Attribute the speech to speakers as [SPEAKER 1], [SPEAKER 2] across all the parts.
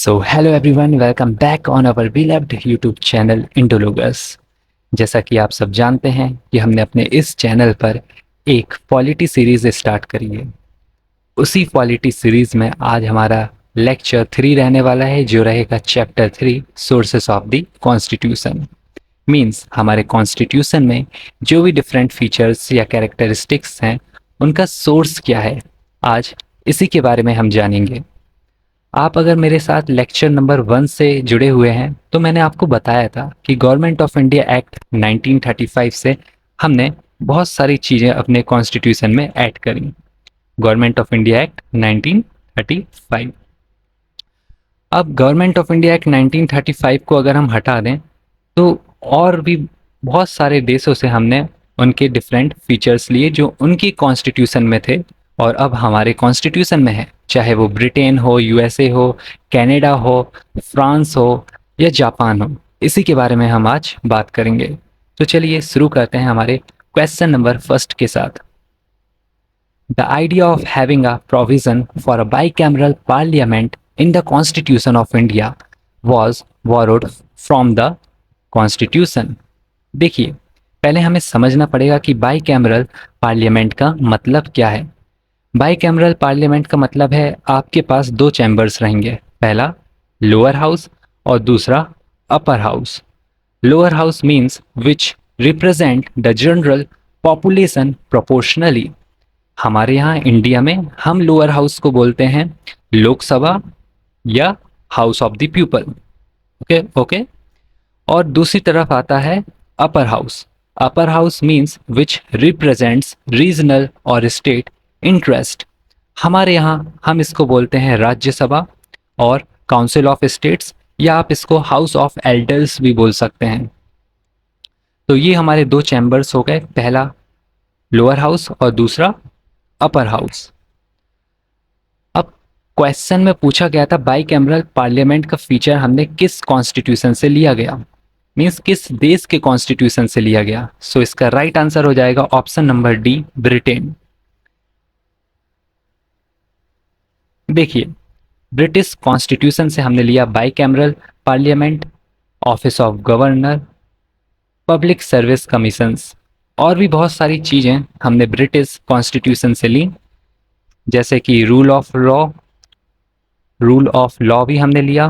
[SPEAKER 1] So hello everyone, welcome back on our beloved YouTube channel Indologus. जैसा कि आप सब जानते हैं कि हमने अपने इस चैनल पर एक पॉलिटी सीरीज स्टार्ट करी है। उसी पॉलिटी सीरीज में आज हमारा लेक्चर 3 रहने वाला है, जो रहेगा chapter 3 sources of the constitution. Means हमारे कॉन्स्टिट्यूशन में जो भी डिफरेंट फीचर्स या कैरेक्टरिस्टिक्स हैं, उनका सोर्स क्या है, आज इसी के बारे में हम जानेंगे। आप अगर मेरे साथ लेक्चर नंबर 1 से जुड़े हुए हैं तो मैंने आपको बताया था कि गवर्नमेंट ऑफ इंडिया एक्ट 1935 से हमने बहुत सारी चीज़ें अपने कॉन्स्टिट्यूशन में ऐड करी। Government of India act 1935। अब गवर्नमेंट ऑफ इंडिया एक्ट 1935 को अगर हम हटा दें तो और भी बहुत सारे देशों से हमने उनके डिफरेंट फीचर्स लिए जो उनकी कॉन्स्टिट्यूशन में थे और अब हमारे कॉन्स्टिट्यूशन में है, चाहे वो ब्रिटेन हो, यूएसए हो, कनाडा हो, फ्रांस हो या जापान हो। इसी के बारे में हम आज बात करेंगे। तो चलिए शुरू करते हैं हमारे क्वेश्चन नंबर फर्स्ट के साथ। The idea of having a provision for a bicameral parliament in the Constitution of India was borrowed from the Constitution। देखिए, पहले हमें समझना पड़ेगा कि बाईकैमरल पार्लियामेंट का मतलब क्या है। बाईकैमरल पार्लियामेंट का मतलब है आपके पास दो चैम्बर्स रहेंगे, पहला लोअर हाउस और दूसरा upper house. Lower house means which represent the general population proportionally. हमारे यहाँ इंडिया में हम लोअर हाउस को बोलते हैं लोकसभा या house of the people. Okay okay. और दूसरी तरफ आता है upper house. Upper house means which represents regional और स्टेट इंटरेस्ट। हमारे यहाँ हम इसको बोलते हैं राज्यसभा और काउंसिल ऑफ स्टेट्स, या आप इसको हाउस ऑफ एल्डर्स भी बोल सकते हैं। तो ये हमारे दो चैम्बर्स हो गए, पहला लोअर हाउस और दूसरा अपर हाउस। अब क्वेश्चन में पूछा गया था बाईकैमरल पार्लियामेंट का फीचर हमने किस कॉन्स्टिट्यूशन से लिया गया, मीन्स किस देश के कॉन्स्टिट्यूशन से लिया गया। सो इसका राइट आंसर हो जाएगा ऑप्शन नंबर डी, ब्रिटेन। देखिए, ब्रिटिश कॉन्स्टिट्यूशन से हमने लिया bicameral parliament, office of governor, public service commissions और भी बहुत सारी चीज़ें हमने ब्रिटिश कॉन्स्टिट्यूशन से ली, जैसे कि रूल ऑफ लॉ भी हमने लिया,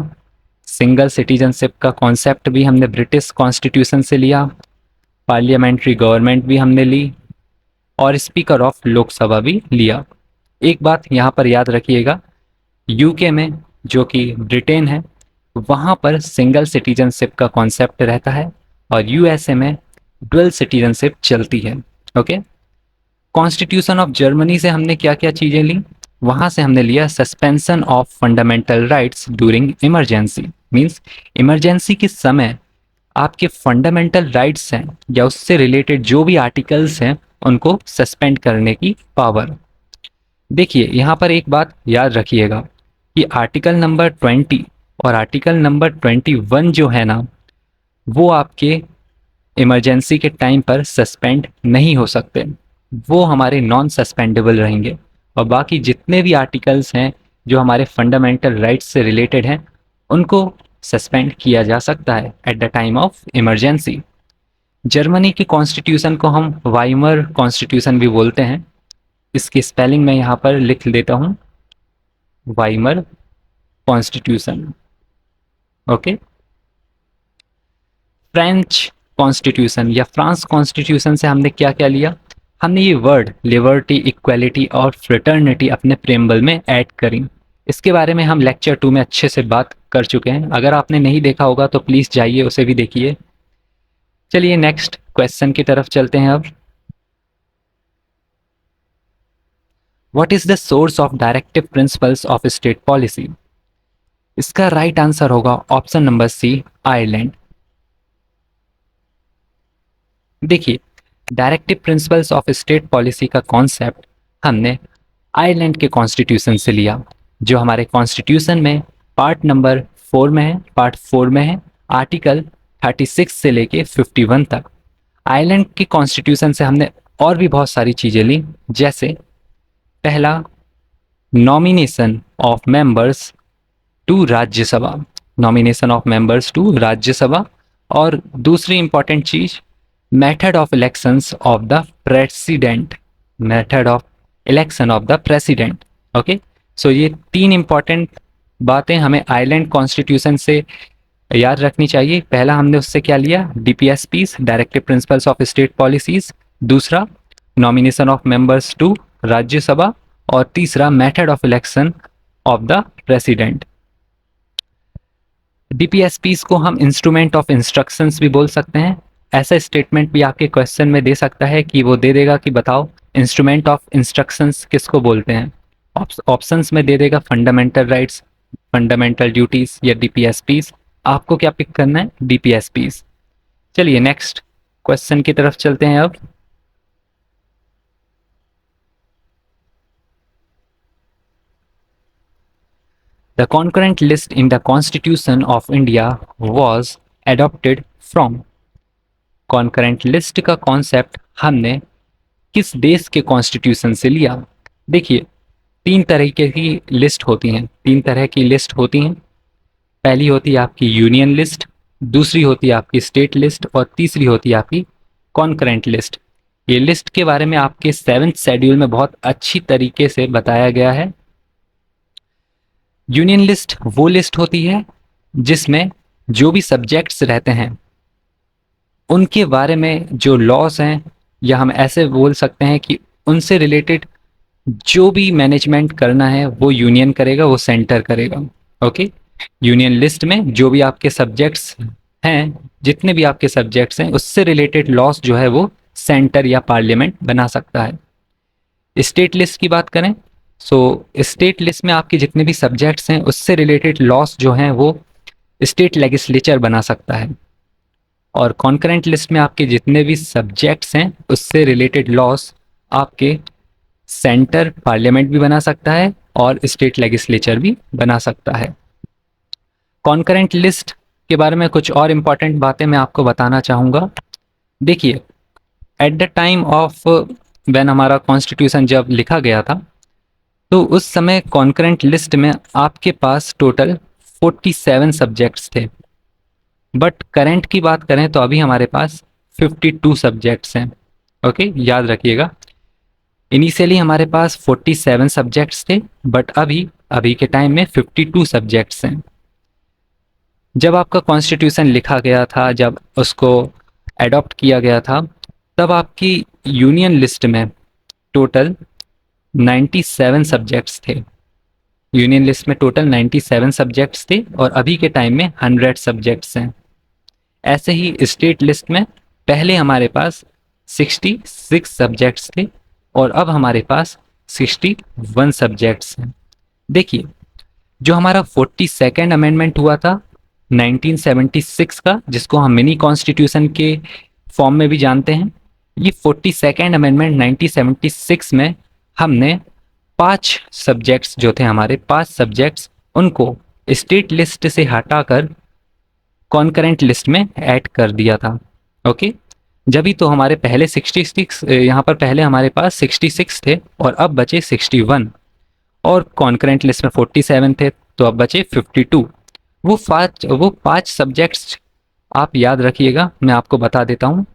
[SPEAKER 1] सिंगल सिटीजनशिप का कॉन्सेप्ट भी हमने ब्रिटिश कॉन्स्टिट्यूशन से लिया, पार्लियामेंट्री गवर्नमेंट भी हमने ली और स्पीकर ऑफ लोकसभा भी लिया। एक बात यहाँ पर याद रखिएगा, यूके में जो कि ब्रिटेन है, वहाँ पर सिंगल सिटीजनशिप का कॉन्सेप्ट रहता है और यूएसए में डुअल सिटीजनशिप चलती है। ओके। कॉन्स्टिट्यूशन ऑफ जर्मनी से हमने क्या क्या चीज़ें ली, वहाँ से हमने लिया suspension of fundamental rights during emergency. Means emergency के समय आपके फंडामेंटल राइट्स हैं या उससे रिलेटेड जो भी आर्टिकल्स हैं उनको सस्पेंड करने की पावर। देखिए, यहाँ पर एक बात याद रखिएगा कि आर्टिकल नंबर 20 और आर्टिकल नंबर 21 जो है ना, वो आपके इमरजेंसी के टाइम पर सस्पेंड नहीं हो सकते, वो हमारे नॉन सस्पेंडेबल रहेंगे। और बाकी जितने भी आर्टिकल्स हैं जो हमारे फंडामेंटल राइट्स से रिलेटेड हैं, उनको सस्पेंड किया जा सकता है at the time of emergency. Germany के कॉन्स्टिट्यूशन को हम वाइमर कॉन्स्टिट्यूशन भी बोलते हैं। इसकी स्पेलिंग मैं यहाँ पर लिख देता हूँ, Weimar constitution. Okay. French constitution या फ्रांस कॉन्स्टिट्यूशन से हमने क्या क्या लिया, हमने ये वर्ड लिबर्टी, इक्वालिटी और फ्रेटर्निटी अपने प्रेम्बल में ऐड करी। इसके बारे में हम लेक्चर 2 में अच्छे से बात कर चुके हैं, अगर आपने नहीं देखा होगा तो प्लीज़ जाइए उसे भी देखिए। चलिए नेक्स्ट क्वेश्चन की तरफ चलते हैं अब। What is the source of directive principles of state policy. इसका राइट आंसर होगा ऑप्शन नंबर सी, आयरलैंड। देखिए, directive principles of state policy का कॉन्सेप्ट हमने आयरलैंड के कॉन्स्टिट्यूशन से लिया, जो हमारे कॉन्स्टिट्यूशन में पार्ट नंबर 4 में है, पार्ट 4 में है, आर्टिकल 36 से लेके 51 तक। आयरलैंड के कॉन्स्टिट्यूशन से हमने और भी बहुत सारी चीज़ें ली, जैसे पहला, nomination of members to Rajya Sabha, nomination of members to Rajya Sabha. और दूसरी इंपॉर्टेंट चीज, method of elections of the president, method of election of the president. Okay, so ये तीन इंपॉर्टेंट बातें हमें आयरलैंड कॉन्स्टिट्यूशन से याद रखनी चाहिए। पहला हमने उससे क्या लिया, DPSPs, directive principles of state policies. दूसरा, nomination of members to Rajya Sabha. और तीसरा, method of election of the president. DPSPs को हम इंस्ट्रूमेंट ऑफ इंस्ट्रक्शंस भी बोल सकते हैं। ऐसा स्टेटमेंट भी आपके क्वेश्चन में दे सकता है कि वो दे देगा कि बताओ इंस्ट्रूमेंट ऑफ इंस्ट्रक्शंस किसको बोलते हैं। ऑप्शंस में दे देगा फंडामेंटल राइट्स, फंडामेंटल ड्यूटीज या डीपीएसपीज। आपको क्या पिक करना है, डीपीएसपीज। चलिए नेक्स्ट क्वेश्चन की तरफ चलते हैं अब। The concurrent list in the Constitution of India was adopted from। concurrent list का कॉन्सेप्ट हमने किस देश के कॉन्स्टिट्यूशन से लिया। देखिए, तीन तरीके की लिस्ट होती हैं, तीन तरह की लिस्ट होती हैं। पहली होती है आपकी यूनियन लिस्ट, दूसरी होती है आपकी स्टेट लिस्ट और तीसरी होती है आपकी कॉन्करेंट लिस्ट। ये लिस्ट के बारे में आपके 7th शेड्यूल में बहुत अच्छी तरीके से बताया गया है। यूनियन लिस्ट वो लिस्ट होती है जिसमें जो भी सब्जेक्ट्स रहते हैं उनके बारे में जो लॉस हैं, या हम ऐसे बोल सकते हैं कि उनसे रिलेटेड जो भी मैनेजमेंट करना है वो यूनियन करेगा, वो सेंटर करेगा। ओके, यूनियन लिस्ट में जो भी आपके सब्जेक्ट्स हैं, जितने भी आपके सब्जेक्ट्स हैं, उससे रिलेटेड लॉस जो है वो सेंटर या पार्लियामेंट बना सकता है। स्टेट लिस्ट की बात करें, सो स्टेट लिस्ट में आपके जितने भी सब्जेक्ट्स हैं उससे रिलेटेड लॉस जो हैं वो स्टेट लेजिस्लेचर बना सकता है। और कॉन्करेंट लिस्ट में आपके जितने भी सब्जेक्ट्स हैं उससे रिलेटेड लॉस आपके सेंटर पार्लियामेंट भी बना सकता है और स्टेट लेजिस्लेचर भी बना सकता है। कॉन्करेंट लिस्ट के बारे में कुछ और इम्पॉर्टेंट बातें मैं आपको बताना चाहूँगा। देखिए, at the time of when हमारा कॉन्स्टिट्यूशन जब लिखा गया था तो उस समय कॉन्करेंट लिस्ट में आपके पास टोटल 47 सब्जेक्ट्स थे, बट करंट की बात करें तो अभी हमारे पास 52 सब्जेक्ट्स हैं। ओके, याद रखिएगा, इनिशियली हमारे पास 47 सब्जेक्ट्स थे, बट अभी के टाइम में 52 सब्जेक्ट्स हैं। जब आपका कॉन्स्टिट्यूशन लिखा गया था, जब उसको एडॉप्ट किया गया था, तब आपकी यूनियन लिस्ट में टोटल 97 सब्जेक्ट्स थे। यूनियन लिस्ट में टोटल 97 सब्जेक्ट्स थे और अभी के टाइम में 100 सब्जेक्ट्स हैं। ऐसे ही स्टेट लिस्ट में पहले हमारे पास 66 सब्जेक्ट्स थे और अब हमारे पास 61 सब्जेक्ट्स हैं। देखिए, जो हमारा 42nd अमेंडमेंट हुआ था 1976 का, जिसको हम मिनी कॉन्स्टिट्यूशन के फॉर्म में भी जानते हैं, ये 42nd अमेंडमेंट 1976 में हमने 5 सब्जेक्ट्स जो थे हमारे 5 सब्जेक्ट्स, उनको स्टेट लिस्ट से हटाकर कॉन्करेंट लिस्ट में ऐड कर दिया था। ओके, जब तो हमारे पहले 66 यहाँ पर पहले हमारे पास 66 थे और अब बचे 61, और कॉन्करेंट लिस्ट में 47 थे तो अब बचे 52। वो पाँच सब्जेक्ट्स आप याद रखिएगा, मैं आपको बता देता हूँ।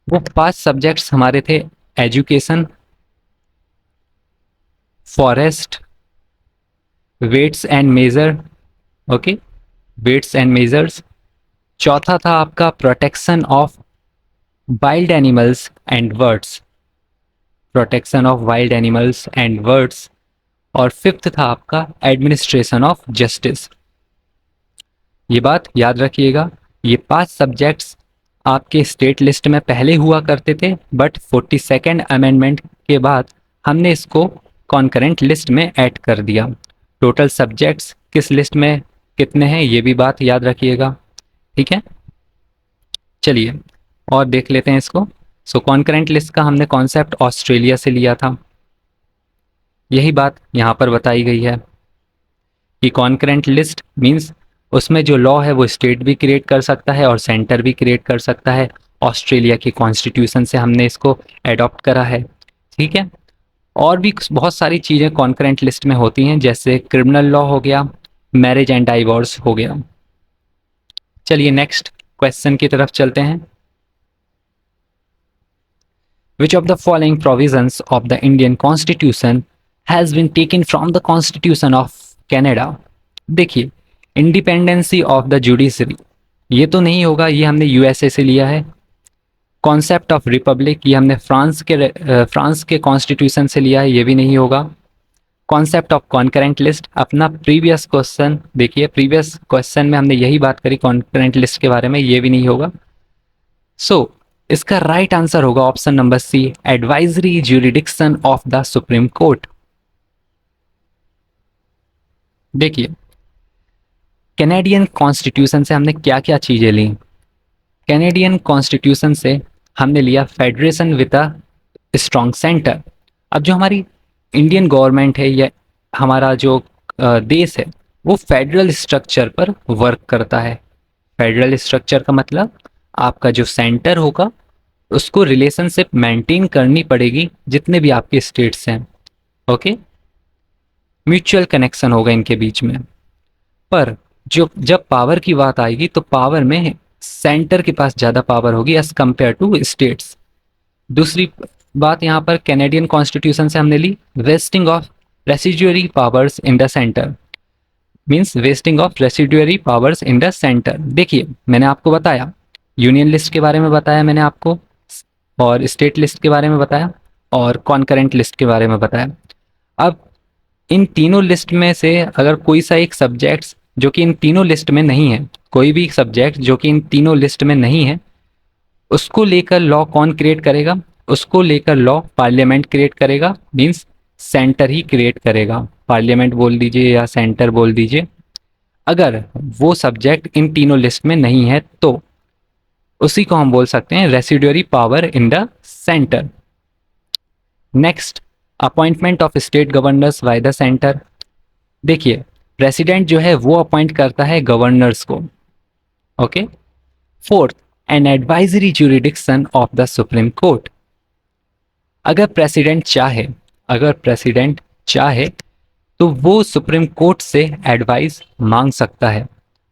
[SPEAKER 1] वो 5 सब्जेक्ट्स हमारे थे education, forest, weights and measure. Okay, weights and measures. चौथा था आपका protection of wild animals and birds, protection of wild animals and birds. और 5th था आपका एडमिनिस्ट्रेशन ऑफ जस्टिस। ये बात याद रखिएगा, ये 5 सब्जेक्ट्स आपके स्टेट लिस्ट में पहले हुआ करते थे, बट 42nd अमेंडमेंट के बाद हमने इसको कॉन्करेंट लिस्ट में ऐड कर दिया। टोटल सब्जेक्ट्स किस लिस्ट में कितने हैं ये भी बात याद रखिएगा, ठीक है। चलिए और देख लेते हैं इसको। सो कॉन्करेंट लिस्ट का हमने कॉन्सेप्ट ऑस्ट्रेलिया से लिया था, यही बात यहाँ पर बताई गई है कि कॉन्करेंट लिस्ट मीन्स उसमें जो लॉ है वो स्टेट भी क्रिएट कर सकता है और सेंटर भी क्रिएट कर सकता है। ऑस्ट्रेलिया की कॉन्स्टिट्यूशन से हमने इसको एडॉप्ट करा है, ठीक है। और भी बहुत सारी चीज़ें कॉन्करेंट लिस्ट में होती हैं, जैसे क्रिमिनल लॉ हो गया, मैरिज एंड डाइवोर्स हो गया। चलिए नेक्स्ट क्वेश्चन की तरफ चलते हैं। Which of the following provisions of the Indian Constitution has been taken from the Constitution of Canada? देखिए, इंडिपेंडेंसी ऑफ द जुडिशरी, ये तो नहीं होगा, ये हमने यूएसए से लिया है। कॉन्सेप्ट ऑफ रिपब्लिक, ये हमने फ्रांस के कॉन्स्टिट्यूशन से लिया है, ये भी नहीं होगा। कॉन्सेप्ट ऑफ कॉन्करेंट लिस्ट, अपना प्रीवियस क्वेश्चन देखिए, प्रीवियस क्वेश्चन में हमने यही बात करी कॉन्करेंट लिस्ट के बारे में, ये भी नहीं होगा। सो इसका राइट आंसर होगा option number C, advisory jurisdiction of the supreme court. देखिए, कैनेडियन कॉन्स्टिट्यूशन से हमने क्या क्या चीजें ली। कैनेडियन कॉन्स्टिट्यूशन से हमने लिया federation with a strong centre. अब जो हमारी इंडियन गवर्नमेंट है या हमारा जो देश है, वो फेडरल स्ट्रक्चर पर वर्क करता है। फेडरल स्ट्रक्चर का मतलब आपका जो सेंटर होगा उसको रिलेशनशिप मेंटेन करनी पड़ेगी जितने भी आपके स्टेट्स हैं। ओके, म्यूचुअल कनेक्शन होगा इनके बीच में। पर जो जब पावर की बात आएगी तो पावर में सेंटर के पास ज़्यादा पावर होगी एज कंपेयर टू स्टेट्स। दूसरी बात यहाँ पर कैनेडियन कॉन्स्टिट्यूशन से हमने ली vesting of residuary powers in the centre, means vesting of residuary powers in the centre. देखिए, मैंने आपको बताया यूनियन लिस्ट के बारे में बताया मैंने आपको, और स्टेट लिस्ट के बारे में बताया, और कॉन्करेंट लिस्ट के बारे में बताया। अब इन तीनों लिस्ट में से अगर कोई सा एक सब्जेक्ट्स जो कि इन तीनों लिस्ट में नहीं है, कोई भी सब्जेक्ट जो कि इन तीनों लिस्ट में नहीं है, उसको लेकर लॉ कौन क्रिएट करेगा? उसको लेकर लॉ पार्लियामेंट क्रिएट करेगा, मीन्स सेंटर ही क्रिएट करेगा। पार्लियामेंट बोल दीजिए या सेंटर बोल दीजिए। अगर वो सब्जेक्ट इन तीनों लिस्ट में नहीं है तो उसी को हम बोल सकते हैं residuary power in the centre. Next, appointment of state governors by the centre. देखिए, प्रेसिडेंट जो है वो अपॉइंट करता है गवर्नर्स को। Okay. Fourth, an advisory jurisdiction of the supreme court. अगर प्रेसिडेंट चाहे तो वो सुप्रीम कोर्ट से एडवाइस मांग सकता है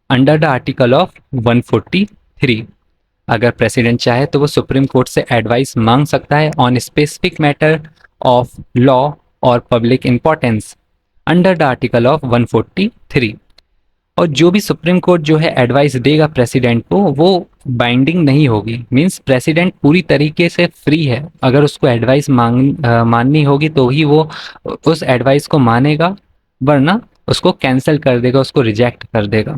[SPEAKER 1] अंडर द आर्टिकल ऑफ 143। अगर प्रेसिडेंट चाहे तो वो सुप्रीम कोर्ट से एडवाइस मांग सकता है on specific matter of law और public importance under the article of 143। और जो भी सुप्रीम कोर्ट जो है एडवाइस देगा प्रेसिडेंट को, वो बाइंडिंग नहीं होगी, मींस प्रेसिडेंट पूरी तरीके से फ्री है। अगर उसको एडवाइस माननी होगी तो ही वो उस एडवाइस को मानेगा, वरना उसको कैंसिल कर देगा, उसको रिजेक्ट कर देगा।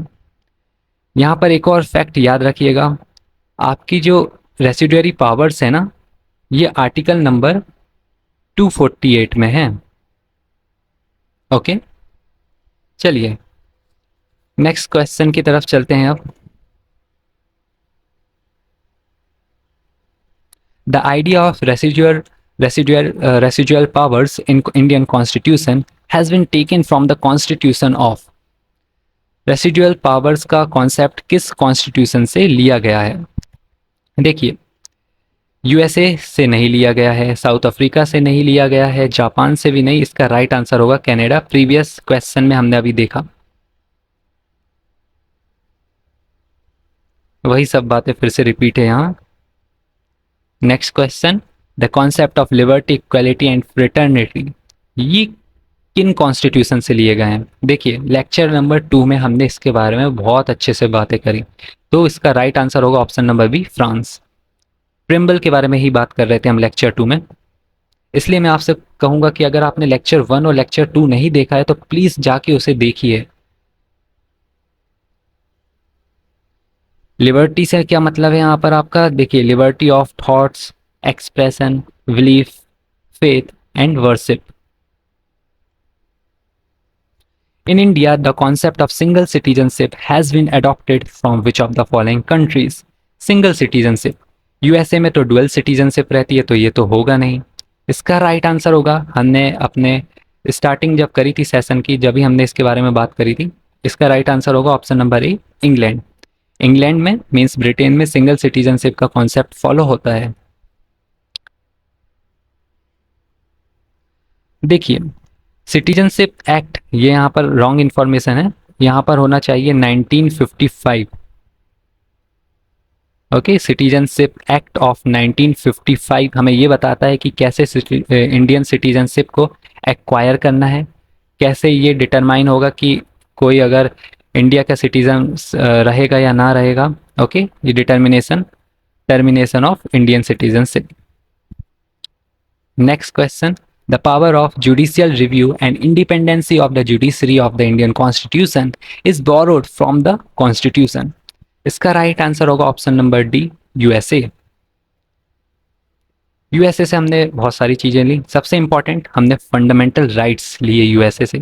[SPEAKER 1] यहाँ पर एक और फैक्ट याद रखिएगा, आपकी जो रेसिडुअरी पावर्स है ना, ये आर्टिकल नंबर 248 में है। ओके, चलिए नेक्स्ट क्वेश्चन की तरफ चलते हैं। अब the idea of residual powers in Indian constitution has been taken from the constitution of. Residual powers का कॉन्सेप्ट किस कॉन्स्टिट्यूशन से लिया गया है? देखिए, यूएसए से नहीं लिया गया है, साउथ अफ्रीका से नहीं लिया गया है, जापान से भी नहीं। इसका राइट आंसर होगा कनाडा। प्रीवियस क्वेश्चन में हमने अभी देखा, वही सब बातें फिर से रिपीट है यहाँ। Next question, the concept of liberty, equality and fraternity, ये किन कॉन्स्टिट्यूशन से लिए गए हैं? देखिए, लेक्चर नंबर 2 में हमने इसके बारे में बहुत अच्छे से बातें करी, तो इसका राइट आंसर होगा option number B, France. Preamble के बारे में ही बात कर रहे थे हम लेक्चर 2 में, इसलिए मैं आपसे कहूँगा कि अगर आपने लेक्चर 1 और लेक्चर 2 नहीं देखा है तो प्लीज़ जाके उसे देखिए। लिबर्टी से क्या मतलब है यहाँ पर आपका? देखिए, liberty of thoughts, expression, belief, faith and worship. In India, the concept of single citizenship has been adopted from which of the following countries? Single citizenship, USA में तो डुअल सिटीजनशिप रहती है, तो ये तो होगा नहीं। इसका राइट आंसर होगा, हमने अपने स्टार्टिंग जब करी थी सेशन की, जब भी हमने इसके बारे में बात करी थी, इसका राइट आंसर होगा option number A, England. England में मीन्स ब्रिटेन में सिंगल सिटीजनशिप का कॉन्सेप्ट फॉलो होता है। देखिए, सिटीजनशिप एक्ट, ये यहाँ पर रॉन्ग इन्फॉर्मेशन है, यहाँ पर होना चाहिए 1955। ओके, सिटीजनशिप एक्ट ऑफ 1955 हमें ये बताता है कि कैसे इंडियन सिटीजनशिप को एक्वायर करना है, कैसे ये डिटरमाइन होगा कि कोई अगर इंडिया का सिटीजन रहेगा या ना रहेगा। ओके, ये determination, termination of Indian citizenship. Next question, the power of judicial review and independency of the judiciary of the Indian constitution is borrowed from the constitution. इसका राइट आंसर होगा option number D, USA. USA से हमने बहुत सारी चीजें ली, सबसे important हमने fundamental rights लिए यूएसए से।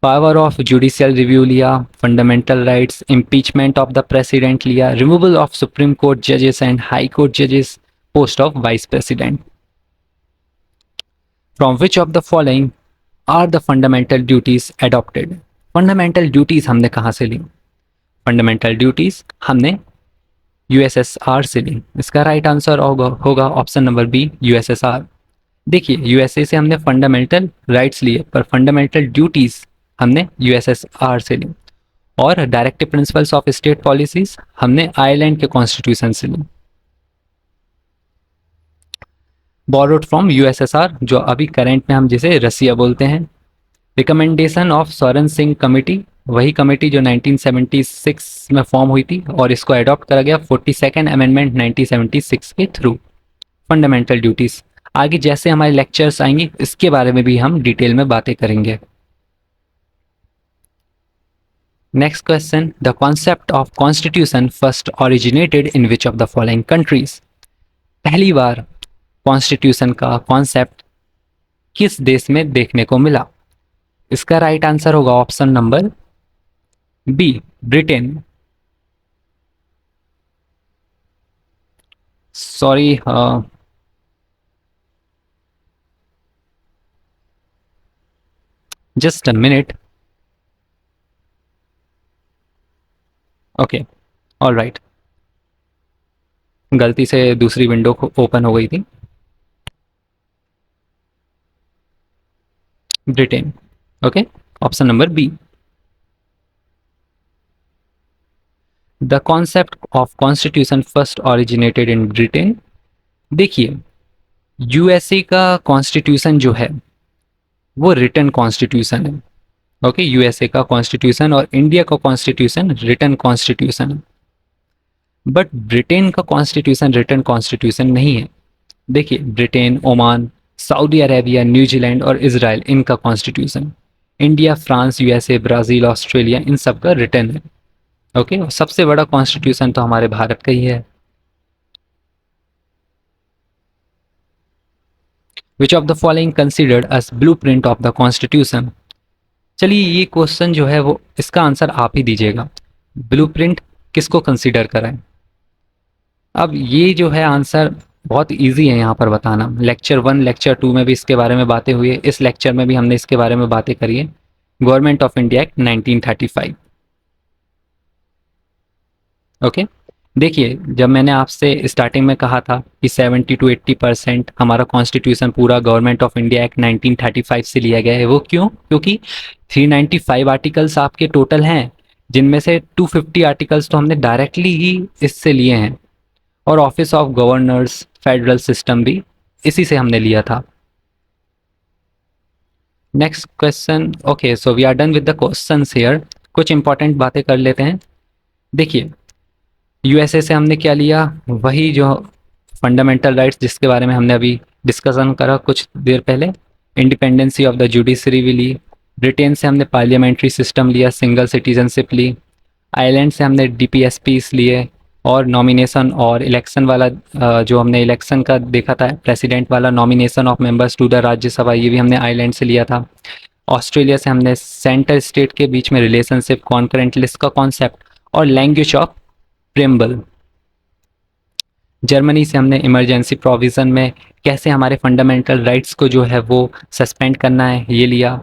[SPEAKER 1] पावर ऑफ जुडिशियल रिव्यू लिया, fundamental rights, impeachment of the president लिया, रिमूवल ऑफ सुप्रीम कोर्ट जजेस एंड हाई कोर्ट जजेस, post of vice president. From which of the following are the fundamental duties adopted. Fundamental duties हमने कहाँ से ली? Fundamental duties हमने USSR से ली। इसका राइट आंसर होगा ऑप्शन नंबर बी, यूएसएसआर। देखिए, यूएसए से हमने फंडामेंटल राइट्स लिए, पर फंडामेंटल ड्यूटीज हमने यूएसएसआर से ली। और directive principles of state policies हमने आयरलैंड के कॉन्स्टिट्यूशन से ली, बोरोड फ्रॉम यूएसएसआर, जो अभी करंट में हम जिसे रसिया बोलते हैं। Recommendation of Soren Singh committee, वही कमेटी जो 1976 में फॉर्म हुई थी, और इसको अडॉप्ट करा गया 42nd अमेंडमेंट 1976 के थ्रू। फंडामेंटल ड्यूटीज, आगे जैसे हमारे लेक्चर्स आएंगे इसके बारे में भी हम डिटेल में बातें करेंगे। Next question, the concept of constitution first originated in which of the following countries. पहली बार कॉन्स्टिट्यूशन का कॉन्सेप्ट किस देश में देखने को मिला? इसका राइट आंसर होगा option number B, Britain. Sorry, just a minute. Okay, all right, गलती से दूसरी विंडो ओपन हो गई थी। Britain. Okay, option number B. The concept of constitution first originated in Britain. देखिए, यूएसए का कॉन्स्टिट्यूशन जो है वो रिटन कॉन्स्टिट्यूशन है। ओके, यूएसए का कॉन्स्टिट्यूशन और इंडिया का कॉन्स्टिट्यूशन रिटन कॉन्स्टिट्यूशन है, बट ब्रिटेन का कॉन्स्टिट्यूशन रिटन कॉन्स्टिट्यूशन नहीं है। देखिए, Britain, Oman, Saudi Arabia, New Zealand और इसराइल, इनका constitution. India, France, USA, Brazil, Australia, इन सब का रिटन है। ओके, और सबसे बड़ा कॉन्स्टिट्यूशन तो हमारे भारत का ही है। Which of the following considered as blueprint of the constitution. चलिए, ये क्वेश्चन जो है वो इसका आंसर आप ही दीजिएगा। ब्लूप्रिंट किसको कंसीडर कराएं? अब ये जो है आंसर बहुत इजी है यहाँ पर बताना। लेक्चर 1, लेक्चर 2 में भी इसके बारे में बातें हुई है, इस लेक्चर में भी हमने इसके बारे में बातें करी है। Government of India act 1935। Okay, देखिए, जब मैंने आपसे स्टार्टिंग में कहा था कि 70 to 80% हमारा कॉन्स्टिट्यूशन पूरा गवर्नमेंट ऑफ इंडिया एक्ट 1935 से लिया गया है, वो क्यों? क्योंकि 395 आर्टिकल्स आपके टोटल हैं, जिनमें से 250 आर्टिकल्स तो हमने डायरेक्टली ही इससे लिए हैं, और office of governors, federal system भी इसी से हमने लिया था। Next question. Okay, so we are done with the questions here. कुछ इंपॉर्टेंट बातें कर लेते हैं। देखिए, यूएसए से हमने क्या लिया? वही जो फंडामेंटल राइट्स जिसके बारे में हमने अभी डिस्कशन करा कुछ देर पहले। इंडिपेंडेंसी ऑफ द जुडिशरी भी ली। ब्रिटेन से हमने पार्लियामेंट्री सिस्टम लिया, सिंगल सिटीजनशिप ली। आयरलैंड से हमने डीपीएसपीस लिए, और नॉमिनेशन और इलेक्शन वाला जो हमने इलेक्शन का देखा था, प्रेसिडेंट वाला nomination of members to the Rajya Sabha, ये भी हमने आयरलैंड से लिया था। ऑस्ट्रेलिया से हमने सेंटर स्टेट के बीच में रिलेशनशिप, कॉन्करेंट लिस्ट का कॉन्सेप्ट और लैंग्वेज ऑफ प्रेम्बल। जर्मनी से हमने इमरजेंसी प्रोविज़न में कैसे हमारे फंडामेंटल राइट्स को जो है वो सस्पेंड करना है, ये लिया।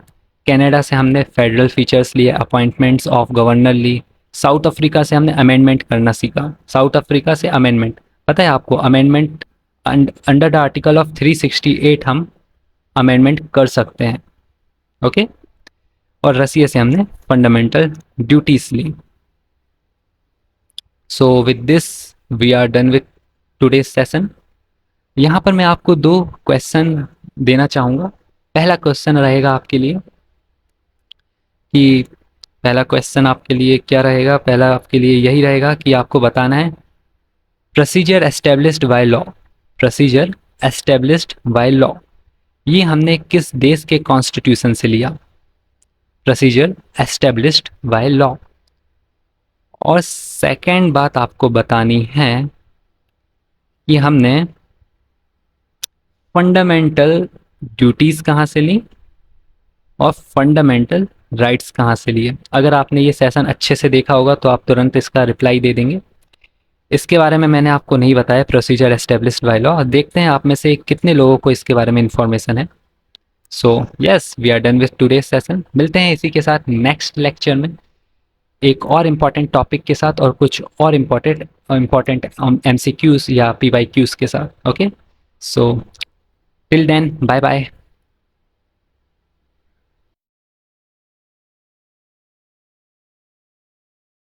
[SPEAKER 1] कनाडा से हमने फेडरल फीचर्स लिए, अपॉइंटमेंट्स ऑफ गवर्नर ली। साउथ अफ्रीका से हमने अमेंडमेंट करना सीखा। साउथ अफ्रीका से अमेंडमेंट, पता है आपको, amendment under the article of 368 हम अमेंडमेंट कर सकते हैं। ओके, और रसिया से हमने फंडामेंटल ड्यूटीज ली। So with this we are done with today's session. यहाँ पर मैं आपको दो क्वेश्चन देना चाहूँगा। पहला क्वेश्चन रहेगा आपके लिए कि पहला क्वेश्चन आपके लिए क्या रहेगा, पहला आपके लिए यही रहेगा कि आपको बताना है procedure established by law, procedure established by law ये हमने किस देश के कॉन्स्टिट्यूशन से लिया, प्रोसीजर एस्टेब्लिश्ड बाय लॉ। और सेकंड बात आपको बतानी है कि हमने फंडामेंटल ड्यूटीज कहाँ से ली और फंडामेंटल राइट्स कहाँ से लिए। अगर आपने ये सेशन अच्छे से देखा होगा तो आप तुरंत इसका रिप्लाई दे देंगे। इसके बारे में मैंने आपको नहीं बताया, प्रोसीजर एस्टेब्लिश्ड बाय लॉ। देखते हैं आप में से कितने लोगों को इसके बारे में इंफॉर्मेशन है। So yes, we are done with today's session. मिलते हैं इसी के साथ नेक्स्ट लेक्चर में एक और इम्पॉर्टेंट टॉपिक के साथ और कुछ और इम्पॉर्टेंट MCQs या PYQs के साथ। Okay, so till then bye bye.